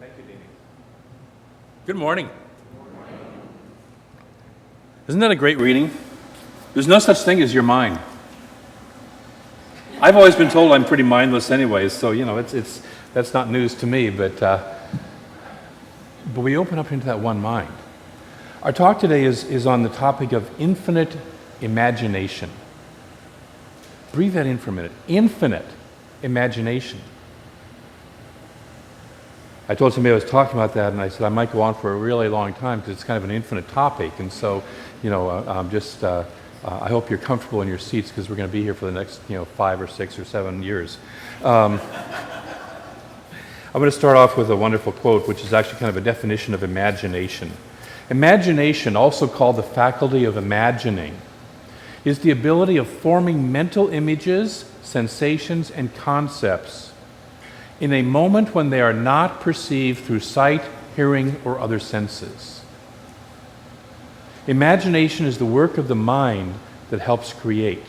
Thank you, Dini. Good morning. Isn't that a great reading? There's no such thing as your mind. I've always been told I'm pretty mindless anyways, so it's that's not news to me, but we open up into that one mind. Our talk today is on the topic of infinite imagination. Breathe that in for a minute. Infinite imagination. I told somebody I was talking about that, and I said I might go on for a really long time because it's kind of an infinite topic. And so, I hope you're comfortable in your seats because we're going to be here for the next, 5 or 6 or 7 years. I'm going to start off with a wonderful quote, which is actually kind of a definition of imagination. Imagination, also called the faculty of imagining, is the ability of forming mental images, sensations, and concepts in a moment when they are not perceived through sight, hearing, or other senses. Imagination is the work of the mind that helps create.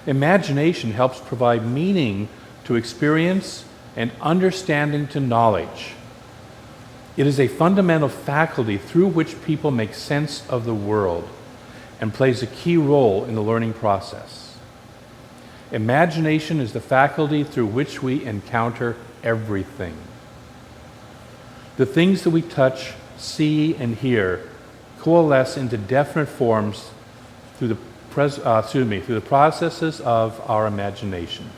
Imagination helps provide meaning to experience and understanding to knowledge. It is a fundamental faculty through which people make sense of the world and plays a key role in the learning process. Imagination is the faculty through which we encounter everything. The things that we touch, see, and hear coalesce into definite forms through the processes of our imagination.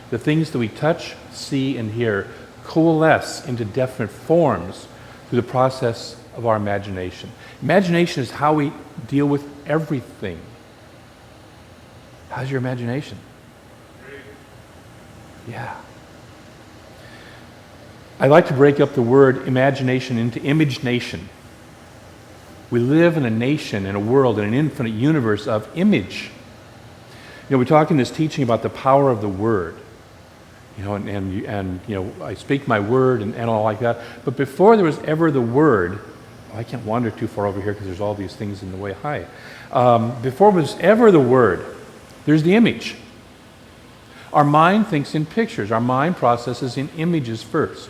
The things that we touch, see, and hear coalesce into definite forms through the process of our imagination. Imagination is how we deal with everything. How's your imagination? Yeah. I like to break up the word imagination into imagination. We live in a nation, in a world, in an infinite universe of image. We talk in this teaching about the power of the word. I speak my word and all like that. But before there was ever the word, I can't wander too far over here because there's all these things in the way. Hi. Before there was ever the word, there's the image. Our mind thinks in pictures. Our mind processes in images first.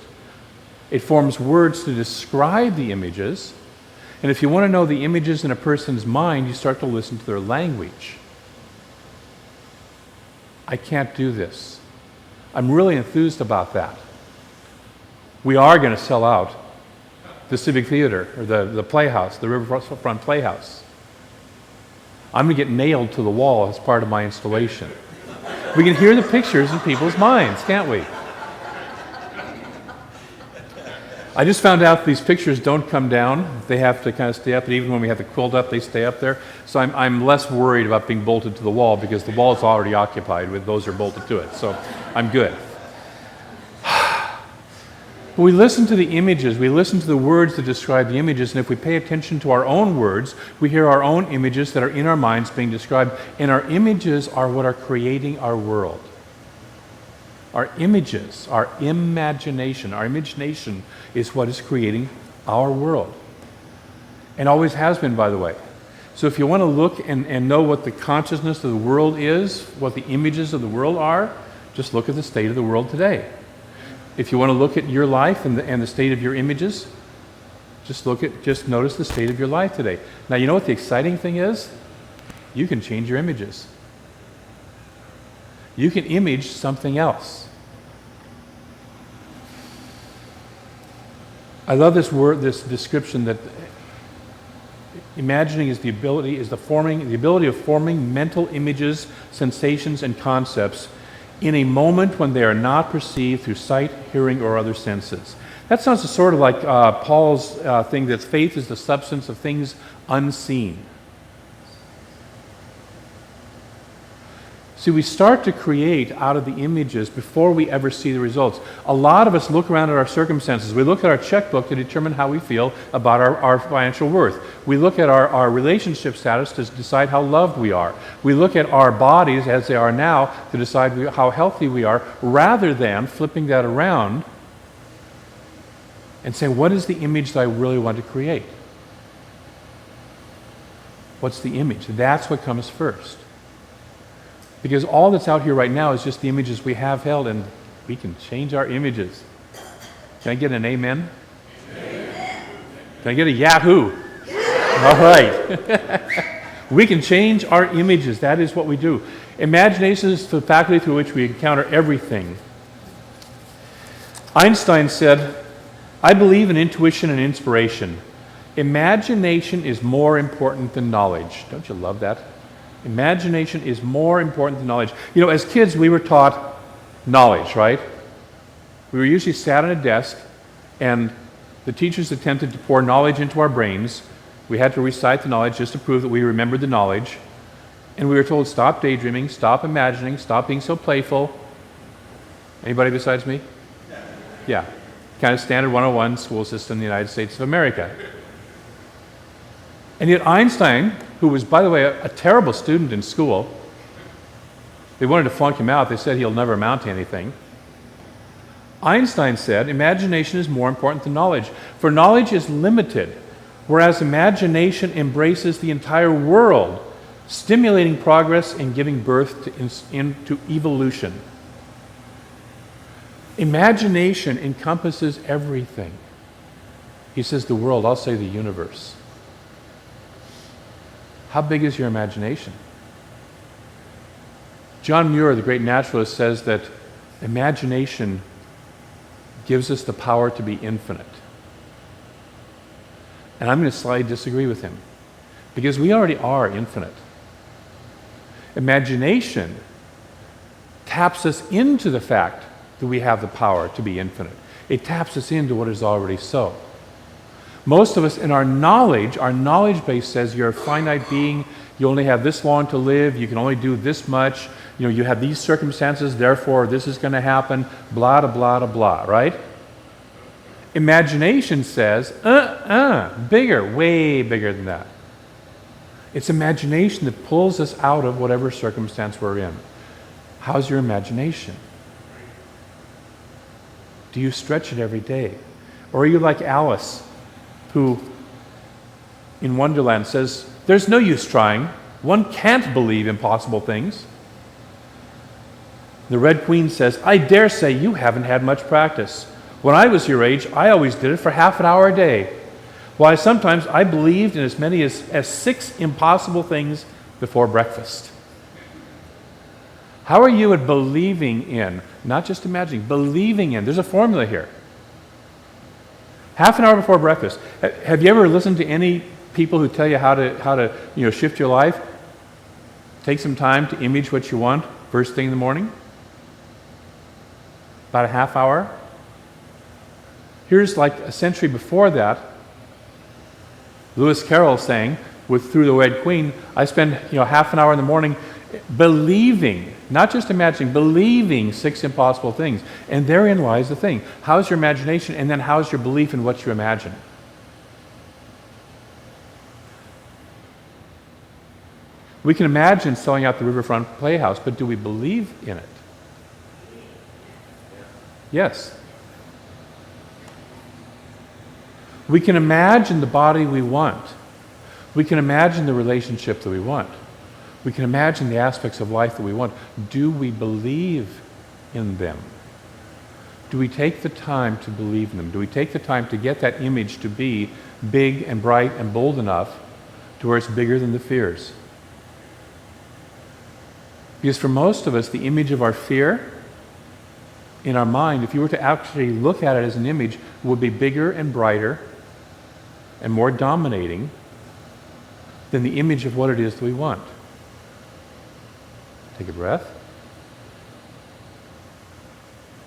It forms words to describe the images. And if you want to know the images in a person's mind, you start to listen to their language. I can't do this. I'm really enthused about that. We are going to sell out the Civic Theater, or the Playhouse, the Riverfront Playhouse. I'm going to get nailed to the wall as part of my installation. We can hear the pictures in people's minds, can't we? I just found out these pictures don't come down. They have to kind of stay up, and even when we have the quilt up, they stay up there. So I'm less worried about being bolted to the wall because the wall is already occupied with those who are bolted to it. So I'm good. But we listen to the images, we listen to the words that describe the images, and if we pay attention to our own words, we hear our own images that are in our minds being described, and our images are what are creating our world. Our images, our imagination is what is creating our world. And always has been, by the way. So if you want to look and know what the consciousness of the world is, what the images of the world are, just look at the state of the world today. If you want to look at your life and the state of your images, just notice the state of your life today. Now, you know what the exciting thing is? You can change your images. You can image something else. I love this word, this description that imagining is the ability of forming mental images, sensations, and concepts in a moment when they are not perceived through sight, hearing, or other senses. That sounds sort of like Paul's thing that faith is the substance of things unseen. See, we start to create out of the images before we ever see the results. A lot of us look around at our circumstances. We look at our checkbook to determine how we feel about our financial worth. We look at our relationship status to decide how loved we are. We look at our bodies as they are now to decide how healthy we are, rather than flipping that around and saying, what is the image that I really want to create? What's the image? That's what comes first. Because all that's out here right now is just the images we have held, and we can change our images. Can I get an amen? Can I get a yahoo? All right. We can change our images. That is what we do. Imagination is the faculty through which we encounter everything. Einstein said, I believe in intuition and inspiration. Imagination is more important than knowledge. Don't you love that? Imagination is more important than knowledge. You know, as kids, we were taught knowledge, right? We were usually sat at a desk, and the teachers attempted to pour knowledge into our brains. We had to recite the knowledge just to prove that we remembered the knowledge. And we were told, stop daydreaming, stop imagining, stop being so playful. Anybody besides me? Yeah. Kind of standard 101 school system in the United States of America. And yet Einstein, who was, by the way, a terrible student in school, they wanted to flunk him out. They said he'll never amount to anything. Einstein said, imagination is more important than knowledge, for knowledge is limited, whereas imagination embraces the entire world, stimulating progress and giving birth into evolution. Imagination encompasses everything. He says the world, I'll say the universe. How big is your imagination? John Muir, the great naturalist, says that imagination gives us the power to be infinite. And I'm going to slightly disagree with him, because we already are infinite. Imagination taps us into the fact that we have the power to be infinite. It taps us into what is already so. Most of us, in our knowledge base says you're a finite being, you only have this long to live, you can only do this much, you have these circumstances, therefore this is going to happen, blah, blah, blah, blah, right? Imagination says, bigger, way bigger than that. It's imagination that pulls us out of whatever circumstance we're in. How's your imagination? Do you stretch it every day? Or are you like Alice, who in Wonderland says, there's no use trying. One can't believe impossible things. The Red Queen says, I dare say you haven't had much practice. When I was your age, I always did it for half an hour a day. Why, sometimes I believed in as many as 6 impossible things before breakfast. How are you at believing in, not just imagining, believing in? There's a formula here. Half an hour before breakfast. Have you ever listened to any people who tell you how to shift your life? Take some time to image what you want first thing in the morning. About a half hour. Here's like a century before that, Lewis Carroll saying, through the Red Queen, I spend half an hour in the morning believing, not just imagining, believing 6 impossible things. And therein lies the thing. How's your imagination, and then how's your belief in what you imagine? We can imagine selling out the Riverfront Playhouse, but do we believe in it? Yes. We can imagine the body we want. We can imagine the relationship that we want. We can imagine the aspects of life that we want. Do we believe in them? Do we take the time to believe in them? Do we take the time to get that image to be big and bright and bold enough to where it's bigger than the fears? Because for most of us, the image of our fear in our mind, if you were to actually look at it as an image, would be bigger and brighter and more dominating than the image of what it is that we want. Take a breath.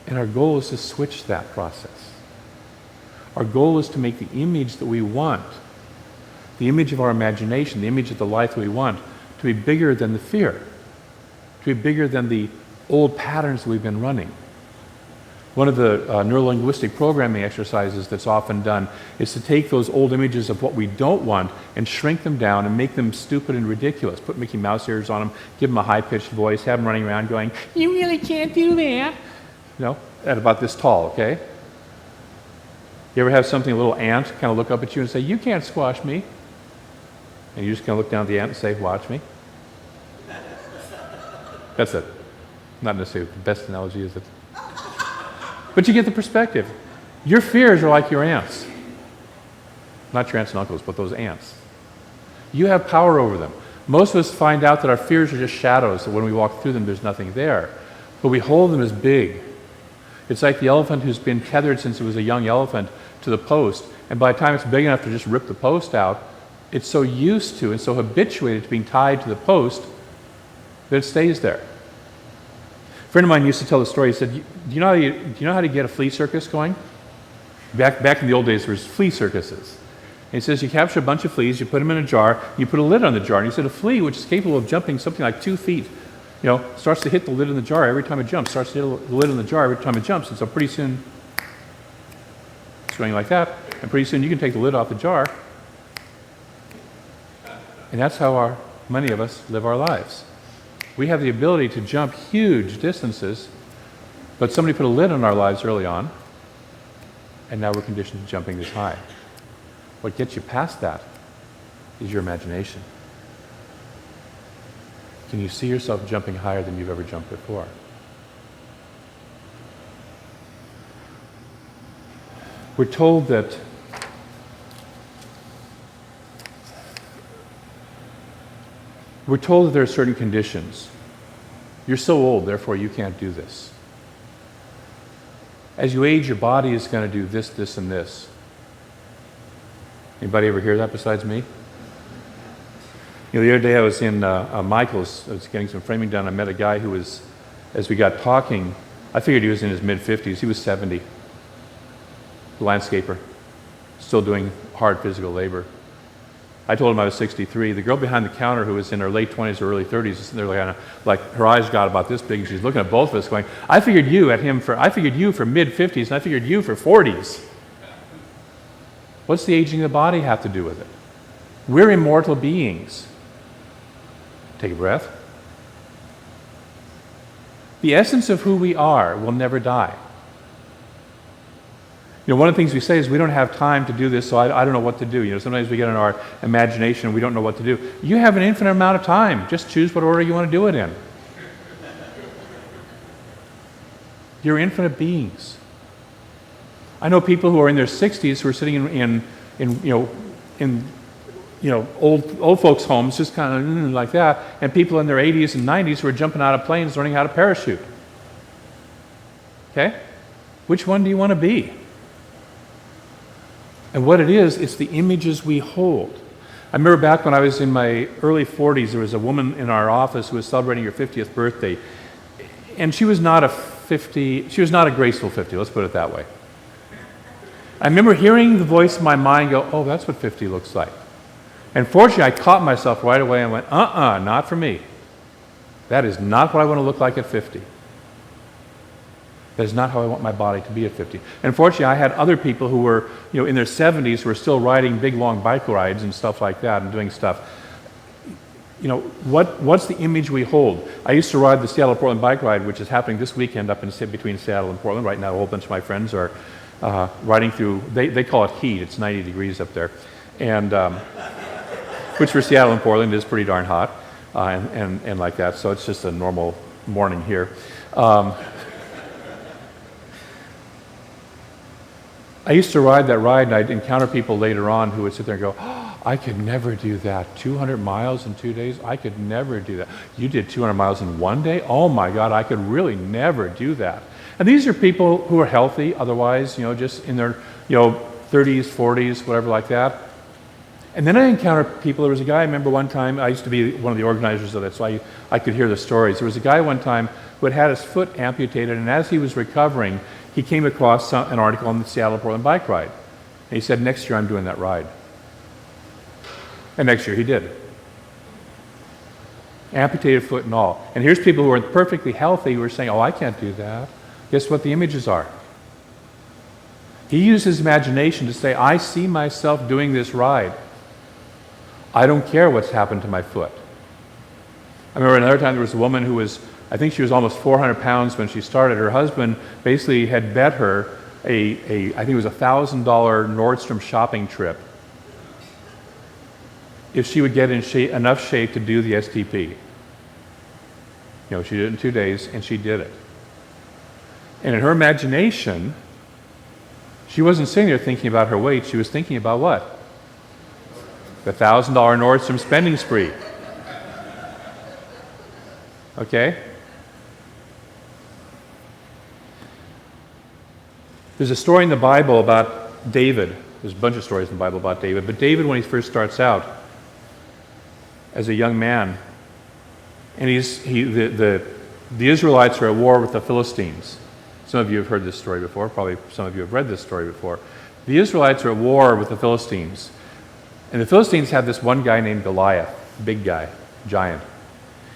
And our goal is to switch that process. Our goal is to make the image that we want, the image of our imagination, the image of the life that we want, to be bigger than the fear, to be bigger than the old patterns that we've been running. One of the neurolinguistic programming exercises that's often done is to take those old images of what we don't want and shrink them down and make them stupid and ridiculous. Put Mickey Mouse ears on them, give them a high-pitched voice, have them running around going, you really can't do that. At about this tall, okay? You ever have something, a little ant, kind of look up at you and say, you can't squash me? And you just kind of look down at the ant and say, watch me? That's it. Not necessarily the best analogy, is it? But you get the perspective. Your fears are like your ants. Not your aunts and uncles, but those ants. You have power over them. Most of us find out that our fears are just shadows, that when we walk through them, there's nothing there. But we hold them as big. It's like the elephant who's been tethered since it was a young elephant to the post, and by the time it's big enough to just rip the post out, it's so used to and so habituated to being tied to the post that it stays there. A friend of mine used to tell the story. He said, do you know how to get a flea circus going? Back in the old days, there was flea circuses. And he says, you capture a bunch of fleas, you put them in a jar, you put a lid on the jar. And he said, a flea, which is capable of jumping something like 2 feet, starts to hit the lid in the jar every time it jumps, starts to hit the lid in the jar every time it jumps. And so pretty soon, it's going like that. And pretty soon, you can take the lid off the jar. And that's how many of us live our lives. We have the ability to jump huge distances, but somebody put a lid on our lives early on, and now we're conditioned to jumping this high. What gets you past that is your imagination. Can you see yourself jumping higher than you've ever jumped before? We're told that there are certain conditions. You're so old, therefore you can't do this. As you age, your body is going to do this, this, and this. Anybody ever hear that besides me? The other day I was in Michael's. I was getting some framing done. I met a guy who was, as we got talking, I figured he was in his mid-50s. He was 70. Landscaper. Still doing hard physical labor. I told him I was 63. The girl behind the counter, who was in her late 20s or early 30s, is sitting there like her eyes got about this big, and she's looking at both of us going, I figured you for mid-50s, and I figured you for 40s. What's the aging of the body have to do with it? We're immortal beings. Take a breath. The essence of who we are will never die. One of the things we say is we don't have time to do this, so I don't know what to do. Sometimes we get in our imagination and we don't know what to do. You have an infinite amount of time. Just choose what order you want to do it in. You're infinite beings. I know people who are in their 60s who are sitting in old folks' homes, just kind of like that, and people in their 80s and 90s who are jumping out of planes, learning how to parachute. Okay? Which one do you want to be? And what it is, it's the images we hold. I remember back when I was in my early 40s, there was a woman in our office who was celebrating her 50th birthday. And she was not a graceful 50, let's put it that way. I remember hearing the voice in my mind go, oh, that's what 50 looks like. And fortunately, I caught myself right away and went, not for me. That is not what I want to look like at 50. That is not how I want my body to be at 50. And fortunately, I had other people who were, in their 70s who were still riding big, long bike rides and stuff like that and doing stuff. What's the image we hold? I used to ride the Seattle-Portland bike ride, which is happening this weekend up in between Seattle and Portland. Right now, a whole bunch of my friends are riding through, they call it heat. It's 90 degrees up there. And which for Seattle and Portland is pretty darn hot and like that. So it's just a normal morning here. I used to ride that ride, and I'd encounter people later on who would sit there and go, oh, I could never do that. 200 miles in 2 days? I could never do that. You did 200 miles in 1 day? Oh my God, I could really never do that. And these are people who are healthy, otherwise, just in their, 30s, 40s, whatever like that. And then I encountered people. There was a guy, I remember one time, I used to be one of the organizers of it, so I could hear the stories. There was a guy one time who had his foot amputated, and as he was recovering, he came across an article on the Seattle-Portland bike ride. And he said, next year I'm doing that ride. And next year he did. Amputated foot and all. And here's people who are perfectly healthy who are saying, oh, I can't do that. Guess what the images are? He used his imagination to say, I see myself doing this ride. I don't care what's happened to my foot. I remember another time there was a woman who was, I think she was almost 400 pounds when she started. Her husband basically had bet her I think it was $1,000 Nordstrom shopping trip if she would get in enough shape to do the STP. She did it in 2 days, and she did it. And in her imagination, She wasn't sitting there thinking about her weight. She was thinking about what? The $1,000 Nordstrom spending spree. Okay? There's a story in the Bible about David. There's a bunch of stories in the Bible about David. But David, when he first starts out as a young man, and the Israelites are at war with the Philistines. Some of you have heard this story before. Probably some of you have read this story before. The Israelites are at war with the Philistines. And the Philistines have this one guy named Goliath, big guy, giant.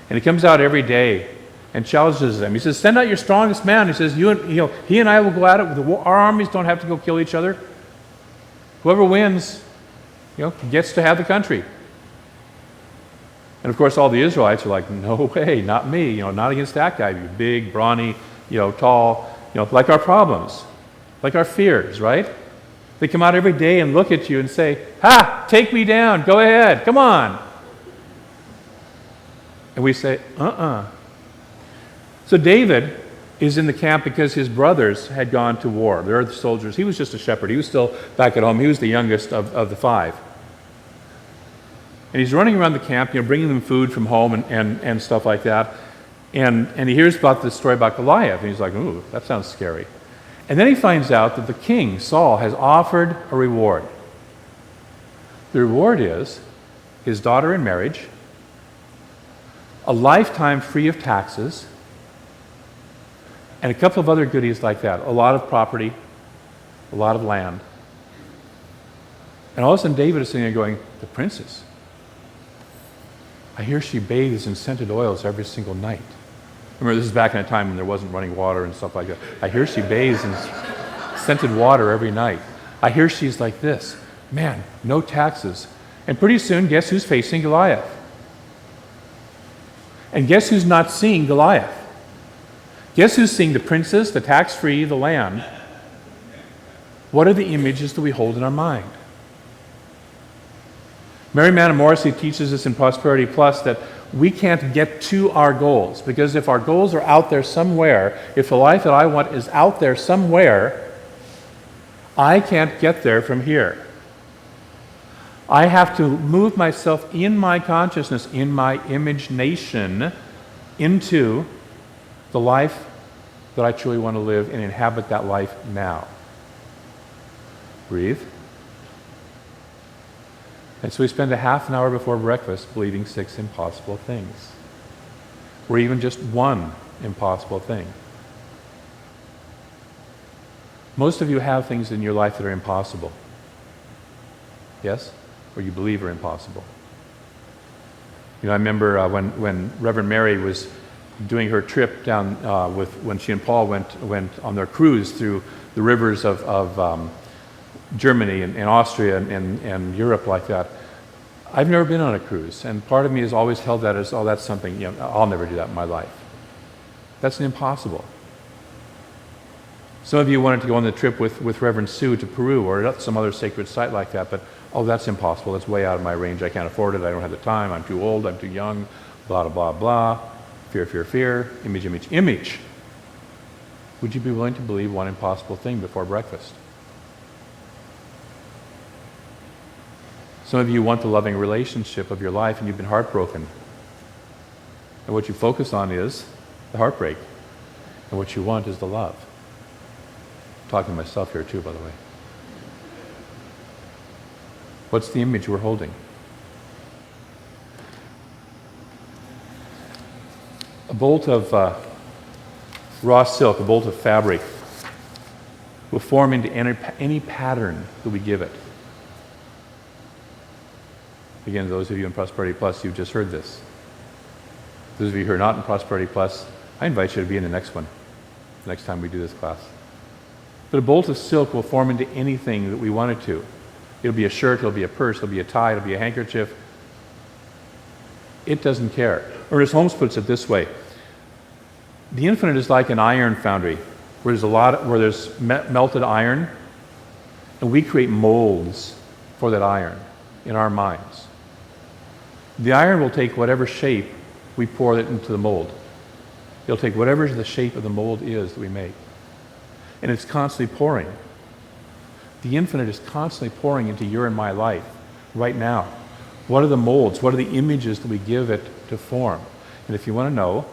And he comes out every day and challenges them. He says, send out your strongest man. He says, he and I will go at it. Our armies don't have to go kill each other. Whoever wins, gets to have the country. And of course, all the Israelites are like, no way, not me. Not against that guy. You're big, brawny, tall. Like our problems, like our fears, right? They come out every day and look at you and say, ha, take me down, go ahead, come on. And we say, So David is in the camp because his brothers had gone to war. They're the soldiers. He was just a shepherd. He was still back at home. He was the youngest of the five. And he's running around the camp, bringing them food from home and stuff like that. And he hears about this story about Goliath, and he's like, ooh, that sounds scary. And then he finds out that the king, Saul, has offered a reward. The reward is his daughter in marriage, a lifetime free of taxes, and a couple of other goodies like that. A lot of property, a lot of land. And all of a sudden David is sitting there going, the princess, I hear she bathes in scented oils every single night. Remember, this is back in a time when there wasn't running water and stuff like that. I hear she bathes in scented water every night. I hear she's like this. Man, no taxes. And pretty soon, guess who's facing Goliath? And guess who's not seeing Goliath? Guess who's seeing the princess, the tax-free, the land? What are the images that we hold in our mind? Mary Manamorsey teaches us in Prosperity Plus that we can't get to our goals, because if our goals are out there somewhere, if the life that I want is out there somewhere, I can't get there from here. I have to move myself in my consciousness, in my imagination, into the life that I truly want to live and inhabit that life now. Breathe. And so we spend a half an hour before breakfast believing 6 impossible things. Or even just one impossible thing. Most of you have things in your life that are impossible. Yes? Or you believe are impossible. I remember when Reverend Mary was doing her trip down when she and Paul went on their cruise through the rivers of Germany and Austria and Europe like that. I've never been on a cruise, and part of me has always held that as, oh, that's something, I'll never do that in my life. That's an impossible. Some of you wanted to go on the trip with Reverend Sue to Peru or some other sacred site like that, but, oh, that's impossible. That's way out of my range. I can't afford it. I don't have the time. I'm too old. I'm too young. Blah, blah, blah, blah. Fear, fear, fear. Image, image, image. Would you be willing to believe one impossible thing before breakfast? Some of you want the loving relationship of your life and you've been heartbroken. And what you focus on is the heartbreak. And what you want is the love. I'm talking to myself here too, by the way. What's the image we're holding? A bolt of raw silk, a bolt of fabric, will form into any pattern that we give it. Again, those of you in Prosperity Plus, you've just heard this. Those of you who are not in Prosperity Plus, I invite you to be in the next one, the next time we do this class. But a bolt of silk will form into anything that we want it to. It'll be a shirt, it'll be a purse, it'll be a tie, it'll be a handkerchief. It doesn't care. Ernest Holmes puts it this way. The infinite is like an iron foundry, where there's melted iron, and we create molds for that iron in our minds. The iron will take whatever shape we pour it into the mold. It'll take whatever the shape of the mold is that we make. And it's constantly pouring. The infinite is constantly pouring into your and my life right now. What are the molds? What are the images that we give it to form? And if you want to know,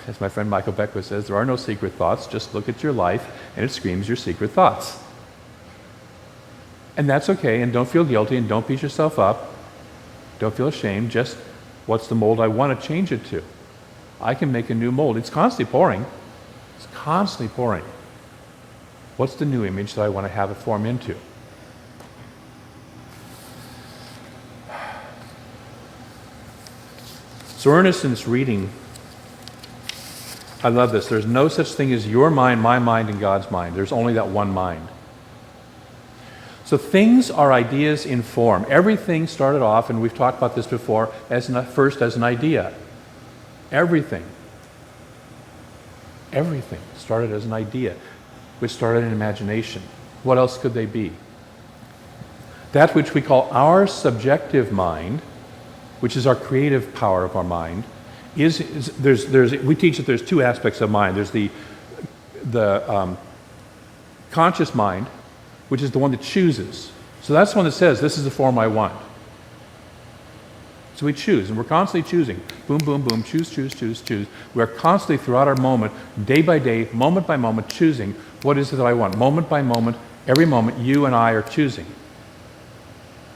as my friend Michael Beckwith says, there are no secret thoughts. Just look at your life and it screams your secret thoughts. And that's okay, and don't feel guilty, and don't beat yourself up. Don't feel ashamed. Just, what's the mold I want to change it to? I can make a new mold. It's constantly pouring. It's constantly pouring. What's the new image that I want to have it form into? So Ernest in this reading, I love this. There's no such thing as your mind, my mind, and God's mind. There's only that one mind. So things are ideas in form. Everything started off, and we've talked about this before, first as an idea. Everything started as an idea, which started in imagination. What else could they be? That which we call our subjective mind, which is our creative power of our mind, we teach that there's two aspects of mind. There's the conscious mind, which is the one that chooses. So that's the one that says, this is the form I want. So we choose, and we're constantly choosing. Boom, boom, boom, choose, choose, choose, choose. We are constantly throughout our moment, day by day, moment by moment, choosing what is it that I want. Moment by moment, every moment, you and I are choosing.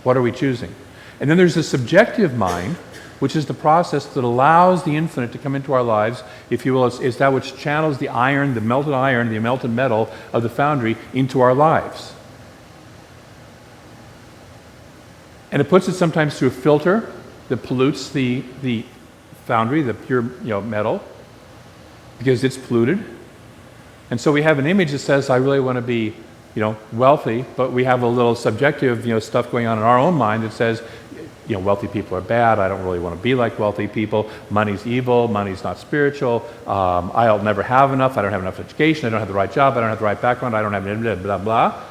What are we choosing? And then there's the subjective mind, which is the process that allows the infinite to come into our lives, if you will. It's that which channels the iron, the melted metal of the foundry into our lives. And it puts it sometimes through a filter that pollutes the foundry, the pure metal, because it's polluted. And so we have an image that says, I really want to be wealthy, but we have a little subjective stuff going on in our own mind that says, wealthy people are bad, I don't really want to be like wealthy people, money's evil, money's not spiritual, I'll never have enough, I don't have enough education, I don't have the right job, I don't have the right background, I don't have blah, blah, blah.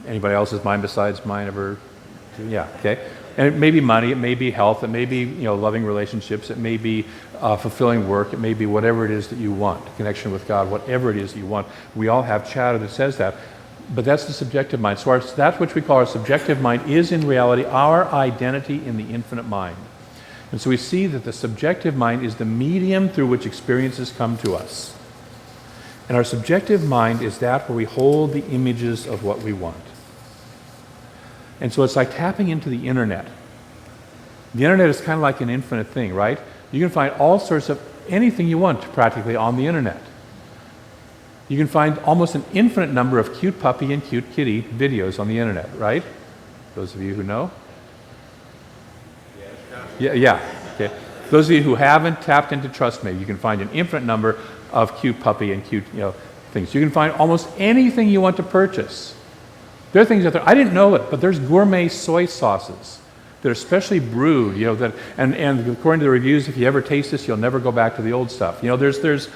Anybody else's mind besides mine ever? Yeah, okay. And it may be money, it may be health, it may be loving relationships, it may be fulfilling work, it may be whatever it is that you want, connection with God, whatever it is that you want. We all have chatter that says that. But that's the subjective mind. So that which we call our subjective mind is in reality our identity in the infinite mind. And so we see that the subjective mind is the medium through which experiences come to us. And our subjective mind is that where we hold the images of what we want. And so it's like tapping into the internet. The internet is kind of like an infinite thing, right? You can find all sorts of anything you want practically on the internet. You can find almost an infinite number of cute puppy and cute kitty videos on the internet, right? Those of you who know? Yeah. Okay. Those of you who haven't tapped into, trust me, you can find an infinite number of cute puppy and cute things. You can find almost anything you want to purchase. There are things out there, I didn't know it, but there's gourmet soy sauces that are specially brewed, and according to the reviews, if you ever taste this, you'll never go back to the old stuff. There's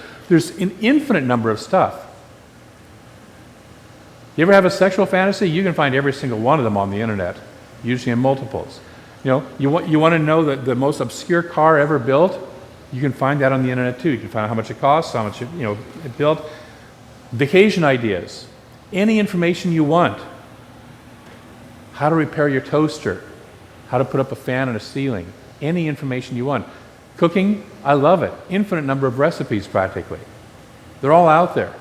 an infinite number of stuff. You ever have a sexual fantasy? You can find every single one of them on the internet, usually in multiples. You want to know the most obscure car ever built? You can find that on the internet too. You can find out how much it costs, how much it built. Vacation ideas, any information you want. How to repair your toaster, how to put up a fan on a ceiling, any information you want. Cooking, I love it. Infinite number of recipes practically. They're all out there.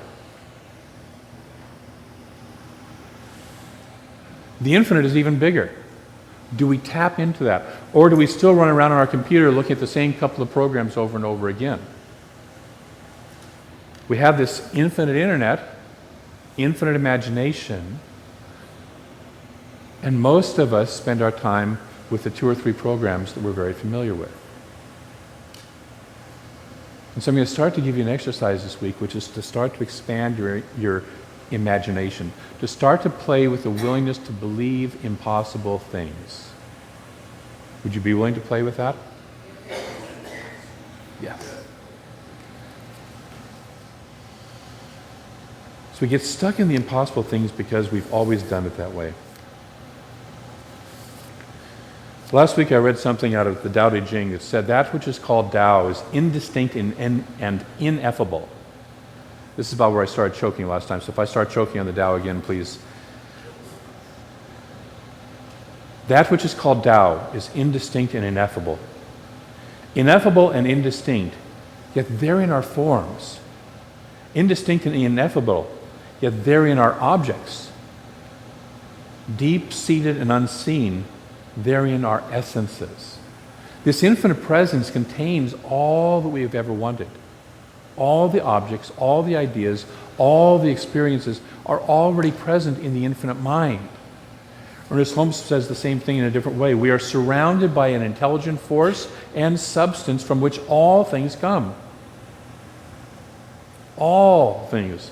The infinite is even bigger. Do we tap into that? Or do we still run around on our computer looking at the same couple of programs over and over again? We have this infinite internet, infinite imagination, and most of us spend our time with the 2 or 3 programs that we're very familiar with. And so I'm going to start to give you an exercise this week, which is to start to expand your imagination, to start to play with the willingness to believe impossible things. Would you be willing to play with that? Yes. So we get stuck in the impossible things because we've always done it that way. Last week I read something out of the Tao Te Ching that said that which is called Tao is indistinct and ineffable. This is about where I started choking last time, so if I start choking on the Tao again, please That which is called Tao is indistinct and ineffable. Ineffable and indistinct, yet therein are forms. Indistinct and ineffable, yet therein are objects. Deep-seated and unseen, therein are essences. This infinite presence contains all that we have ever wanted. All the objects, all the ideas, all the experiences are already present in the infinite mind. Ernest Holmes says the same thing in a different way. We are surrounded by an intelligent force and substance from which all things come. All things.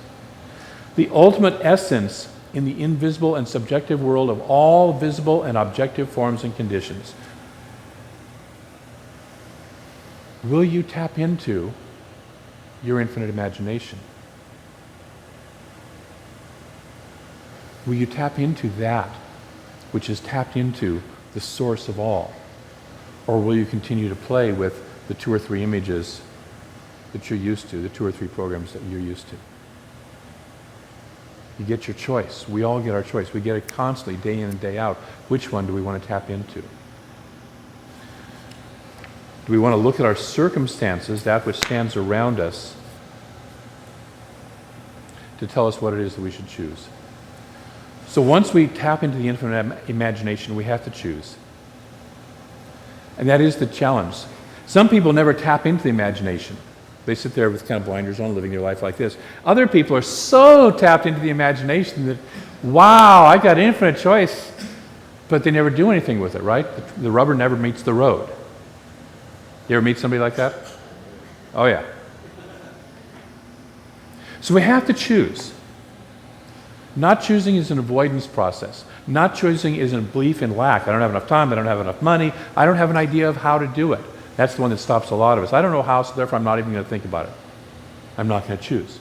The ultimate essence in the invisible and subjective world of all visible and objective forms and conditions. Will you tap into your infinite imagination? Will you tap into that which is tapped into the source of all? Or will you continue to play with the 2 or 3 images that you're used to, the 2 or 3 programs that you're used to? You get your choice. We all get our choice. We get it constantly, day in and day out. Which one do we want to tap into? Do we want to look at our circumstances, that which stands around us, to tell us what it is that we should choose? So once we tap into the infinite imagination, we have to choose. And that is the challenge. Some people never tap into the imagination. They sit there with kind of blinders on, living their life like this. Other people are so tapped into the imagination that, wow, I got infinite choice, but they never do anything with it, right? The rubber never meets the road. You ever meet somebody like that? Oh, yeah. So we have to choose. Not choosing is an avoidance process. Not choosing is a belief in lack. I don't have enough time, I don't have enough money, I don't have an idea of how to do it. That's the one that stops a lot of us. I don't know how, so therefore I'm not even going to think about it. I'm not going to choose.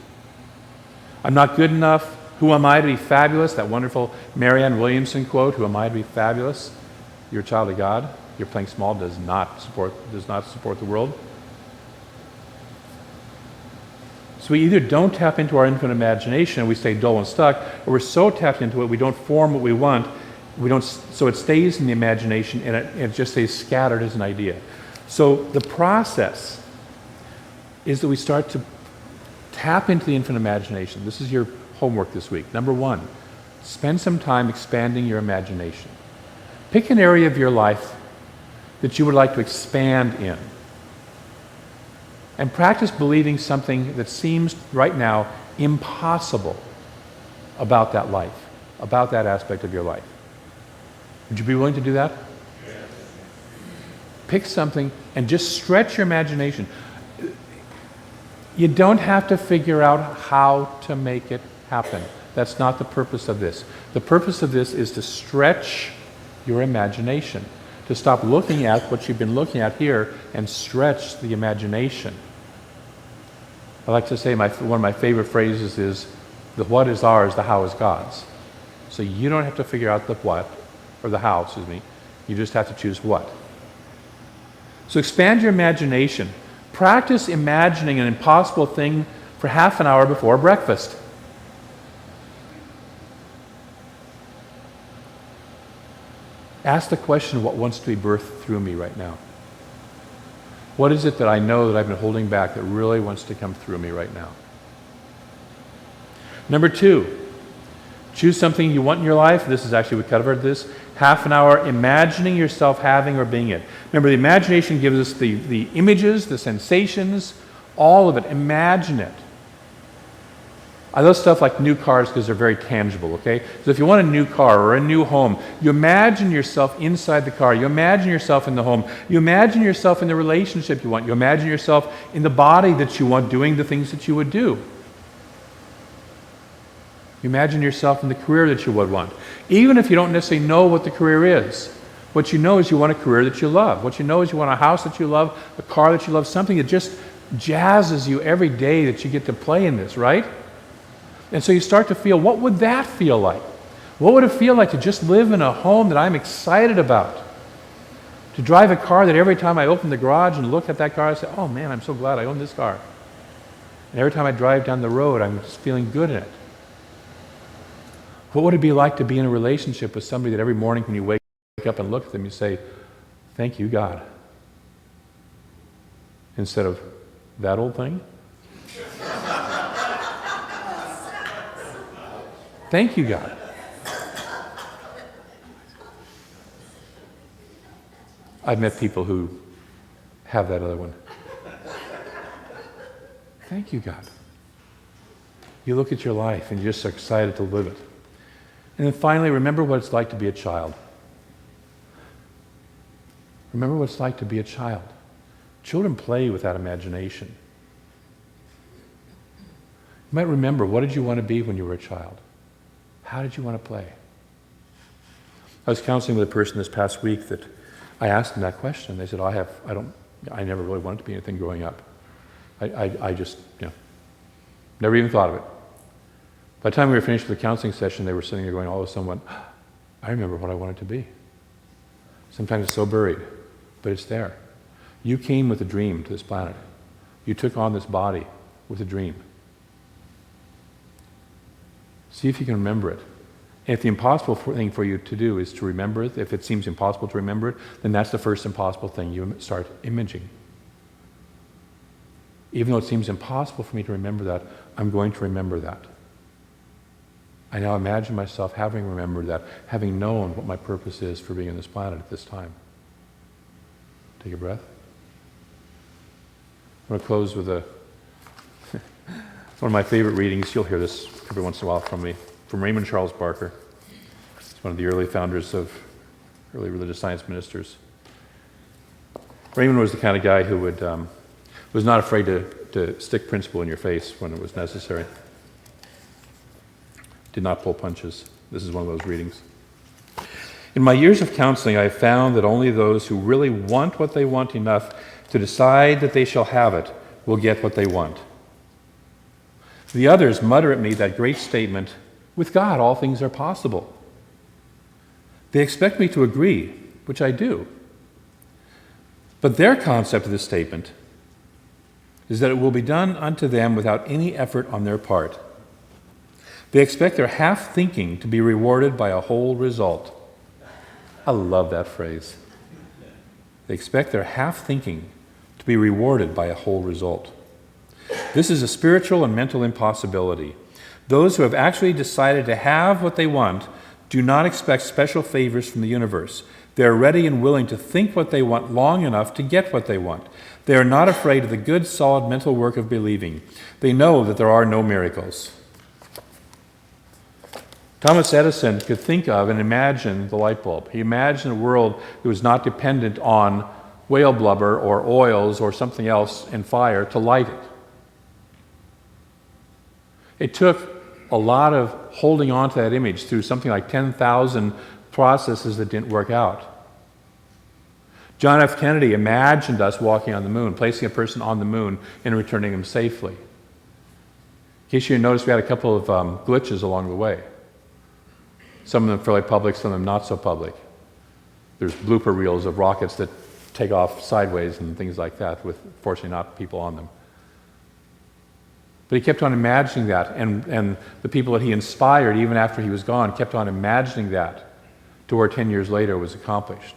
I'm not good enough. Who am I to be fabulous? That wonderful Marianne Williamson quote, who am I to be fabulous? You're a child of God. Your playing small does not support the world. So we either don't tap into our infinite imagination and we stay dull and stuck, or we're so tapped into it we don't form what we want. So it stays in the imagination and it just stays scattered as an idea. So the process is that we start to tap into the infinite imagination. This is your homework this week. Number 1, spend some time expanding your imagination. Pick an area of your life that you would like to expand in. And practice believing something that seems right now impossible about that life, about that aspect of your life. Would you be willing to do that? Yes. Pick something and just stretch your imagination. You don't have to figure out how to make it happen. That's not the purpose of this. The purpose of this is to stretch your imagination, to stop looking at what you've been looking at here and stretch the imagination. I like to say one of my favorite phrases is, the what is ours, the how is God's. So you don't have to figure out the what, or the how, excuse me. You just have to choose what. So expand your imagination. Practice imagining an impossible thing for half an hour before breakfast. Ask the question, what wants to be birthed through me right now? What is it that I know that I've been holding back that really wants to come through me right now? Number 2, choose something you want in your life. This is actually, we covered this. Half an hour imagining yourself having or being it. Remember, the imagination gives us the images, the sensations, all of it. Imagine it. I love stuff like new cars because they're very tangible, okay? So if you want a new car or a new home, you imagine yourself inside the car. You imagine yourself in the home. You imagine yourself in the relationship you want. You imagine yourself in the body that you want, doing the things that you would do. You imagine yourself in the career that you would want. Even if you don't necessarily know what the career is. What you know is you want a career that you love. What you know is you want a house that you love, a car that you love, something that just jazzes you every day that you get to play in this, right? And so you start to feel, what would that feel like? What would it feel like to just live in a home that I'm excited about? To drive a car that every time I open the garage and look at that car, I say, oh man, I'm so glad I own this car. And every time I drive down the road, I'm just feeling good in it. What would it be like to be in a relationship with somebody that every morning when you wake wake up and look at them, you say, thank you, God. Instead of that old thing. Thank you, God. I've met people who have that other one. Thank you, God. You look at your life and you're just so excited to live it. And then finally, remember what it's like to be a child. Remember what it's like to be a child. Children play with that imagination. You might remember, what did you want to be when you were a child? How did you want to play? I was counseling with a person this past week that I asked them that question. They said, I never really wanted to be anything growing up. I just, never even thought of it. By the time we were finished with the counseling session, they were sitting there going, all of a sudden went, I remember what I wanted to be. Sometimes it's so buried, but it's there. You came with a dream to this planet. You took on this body with a dream. See if you can remember it. And if the impossible thing for you to do is to remember it, if it seems impossible to remember it, then that's the first impossible thing you start imaging. Even though it seems impossible for me to remember that, I'm going to remember that. I now imagine myself having remembered that, having known what my purpose is for being on this planet at this time. Take a breath. I'm going to close with one of my favorite readings. You'll hear this every once in a while from me, from Raymond Charles Barker. He's one of the early founders of early religious science ministers. Raymond was the kind of guy who was not afraid to stick principle in your face when it was necessary. Did not pull punches. This is one of those readings. In my years of counseling, I have found that only those who really want what they want enough to decide that they shall have it will get what they want. The others mutter at me that great statement, with God all things are possible. They expect me to agree, which I do. But their concept of this statement is that it will be done unto them without any effort on their part. They expect their half-thinking to be rewarded by a whole result. I love that phrase. They expect their half-thinking to be rewarded by a whole result. This is a spiritual and mental impossibility. Those who have actually decided to have what they want do not expect special favors from the universe. They are ready and willing to think what they want long enough to get what they want. They are not afraid of the good, solid mental work of believing. They know that there are no miracles. Thomas Edison could think of and imagine the light bulb. He imagined a world that was not dependent on whale blubber or oils or something else in fire to light it. It took a lot of holding on to that image through something like 10,000 processes that didn't work out. John F. Kennedy imagined us walking on the moon, placing a person on the moon and returning them safely. In case you noticed, we had a couple of glitches along the way. Some of them fairly public, some of them not so public. There's blooper reels of rockets that take off sideways and things like that, with fortunately not people on them. But he kept on imagining that, and the people that he inspired, even after he was gone, kept on imagining that to where 10 years later it was accomplished.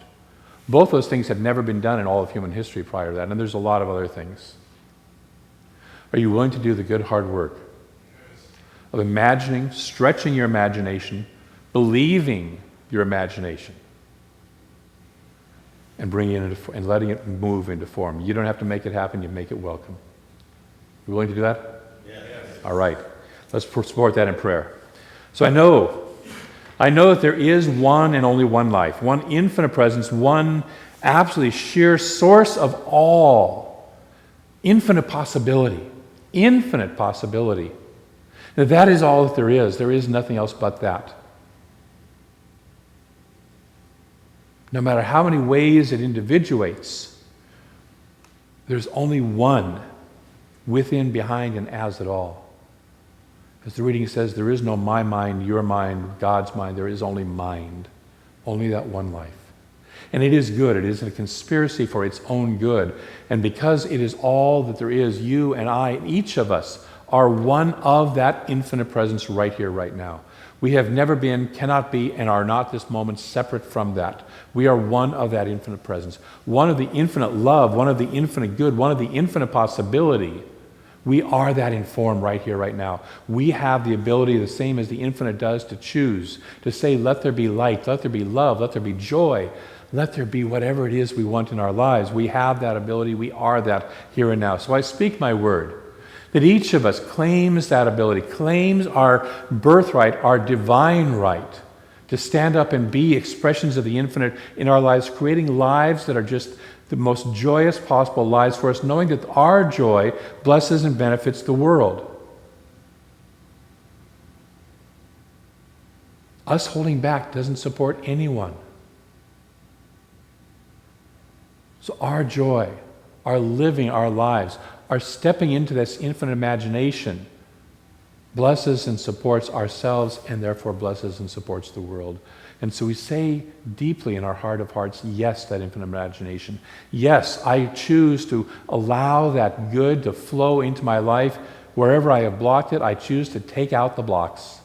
Both those things had never been done in all of human history prior to that, and there's a lot of other things. Are you willing to do the good, hard work of imagining, stretching your imagination, believing your imagination, and bringing it into, and letting it move into form? You don't have to make it happen, you make it welcome. You willing to do that? Yes. All right. Let's support that in prayer. So I know that there is one and only one life, one infinite presence, one absolutely sheer source of all, infinite possibility. Now that is all that there is. There is nothing else but that. No matter how many ways it individuates, there's only one within, behind, and as it all. As the reading says, there is no my mind, your mind, God's mind. There is only mind, only that one life. And it is good. It is a conspiracy for its own good. And because it is all that there is, you and I, each of us, are one of that infinite presence right here, right now. We have never been, cannot be, and are not this moment separate from that. We are one of that infinite presence, one of the infinite love, one of the infinite good, one of the infinite possibility. We are that in form right here, right now. We have the ability, the same as the infinite does, to choose, to say, let there be light, let there be love, let there be joy, let there be whatever it is we want in our lives. We have that ability. We are that here and now. So I speak my word, that each of us claims that ability, claims our birthright, our divine right, to stand up and be expressions of the infinite in our lives, creating lives that are just the most joyous possible lives for us, knowing that our joy blesses and benefits the world. Us holding back doesn't support anyone. So our joy, our living our lives, our stepping into this infinite imagination blesses and supports ourselves and therefore blesses and supports the world. And so we say deeply in our heart of hearts, yes, that infinite imagination. Yes, I choose to allow that good to flow into my life. Wherever I have blocked it, I choose to take out the blocks.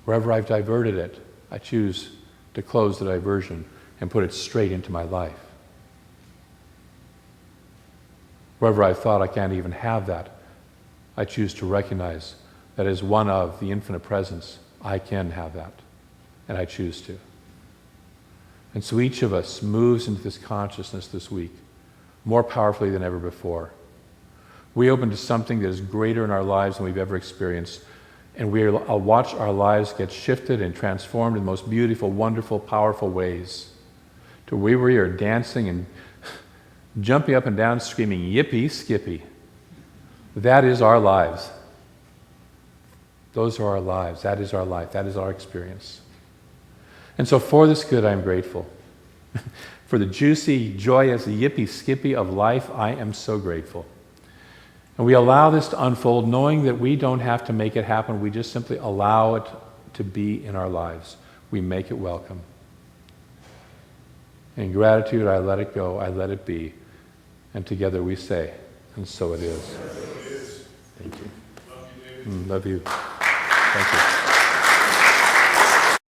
Wherever I've diverted it, I choose to close the diversion and put it straight into my life. Wherever I thought I can't even have that, I choose to recognize that as one of the infinite presence, I can have that, and I choose to. And so each of us moves into this consciousness this week more powerfully than ever before. We open to something that is greater in our lives than we've ever experienced, and I'll watch our lives get shifted and transformed in the most beautiful, wonderful, powerful ways, to where we are dancing and jumping up and down, screaming, yippee, skippy. That is our lives. Those are our lives. That is our life. That is our experience. And so for this good, I'm grateful. For the juicy, joyous, yippee, skippy of life, I am so grateful. And we allow this to unfold, knowing that we don't have to make it happen. We just simply allow it to be in our lives. We make it welcome. In gratitude, I let it go. I let it be. And together we say, and so it is. Thank you. Love you. Thank you.